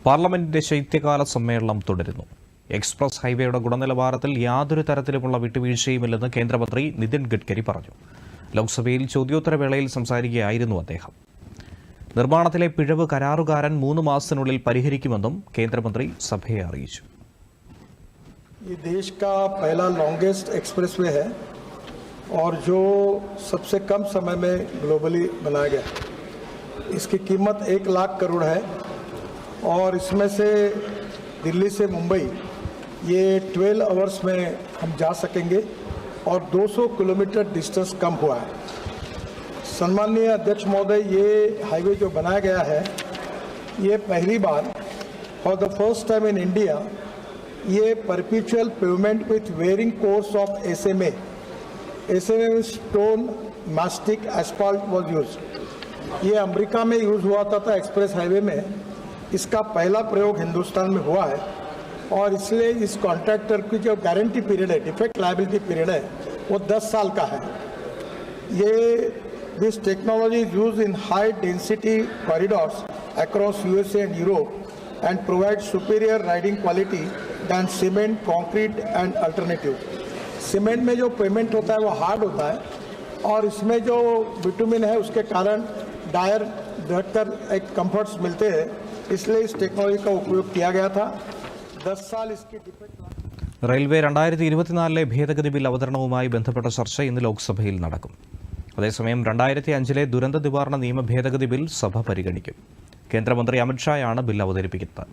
പാർലമെന്റിന്റെ ശൈത്യകാല സമ്മേളനം തുടരുന്നു. എക്സ്പ്രസ് ഹൈവേയുടെ ഗുണനിലവാരത്തിൽ യാതൊരു തരത്തിലുമുള്ള വിട്ടുവീഴ്ചയുമില്ലെന്ന് കേന്ദ്രമന്ത്രി നിതിൻ ഗഡ്കരി പറഞ്ഞു. ലോക്സഭയിൽ ചോദ്യോത്തരവേളയിൽ സംസാരിക്കുകയായിരുന്നു അദ്ദേഹം. നിർമ്മാണത്തിലെ പിഴവ് കരാറുകാരൻ 3 മാസത്തിനുള്ളിൽ പരിഹരിക്കുമെന്നും കേന്ദ്രമന്ത്രി സഭയെ അറിയിച്ചു. ये देश का पहला लॉन्गेस्ट एक्सप्रेसवे है और जो सबसे कम समय में ग्लोबली बनाया गया। इसकी कीमत 1 लाख करोड़ है और इसमें से दिल्ली से मुंबई ये 12 आवर्स में हम जा सकेंगे और 200 किलोमीटर डिस्टेंस कम हुआ है। सम्माननीय अध्यक्ष महोदय, ये हाईवे जो बनाया गया है ये पहली बार for the first time in India ये perpetual pavement with wearing course of SMA stone mastic asphalt was use. ये अमेरिका में यूज़ हुआ था एक्सप्रेस हाईवे में। इसका पहला प्रयोग हिंदुस्तान में हुआ है और इसलिए इस कॉन्ट्रैक्टर की जो गारंटी पीरियड है, डिफेक्ट लायबिलिटी पीरियड है, वो 10 साल का है। ये this technology is use in high density corridors across USA and Europe and provide superior riding quality than cement, concrete and alternative. Cement में जो पेमेंट होता है वो हार्ड होता है और इसमें जो बिटुमिन है उसके कारण टायर ढककर एक कंफर्ट्स मिलते हैं, इसलिए इस टेक्नोलॉजी का उपयोग किया गया था। 10 साल इसकी डिफेक्ट। റെയിൽവേ 2024 ഭേദഗതി ബിൽ അവതരണവുമായി ബന്ധപ്പെട്ട ചർച്ച ഇന്ന് ലോക്സഭയിൽ നടക്കും. അതേസമയം 2005 ദുരന്ത നിവാരണ നിയമ ഭേദഗതി ബിൽ സഭ പരിഗണിക്കും. കേന്ദ്രമന്ത്രി അമിത് ഷായാണ് ബിൽ അവതരിപ്പിക്കുന്നത്.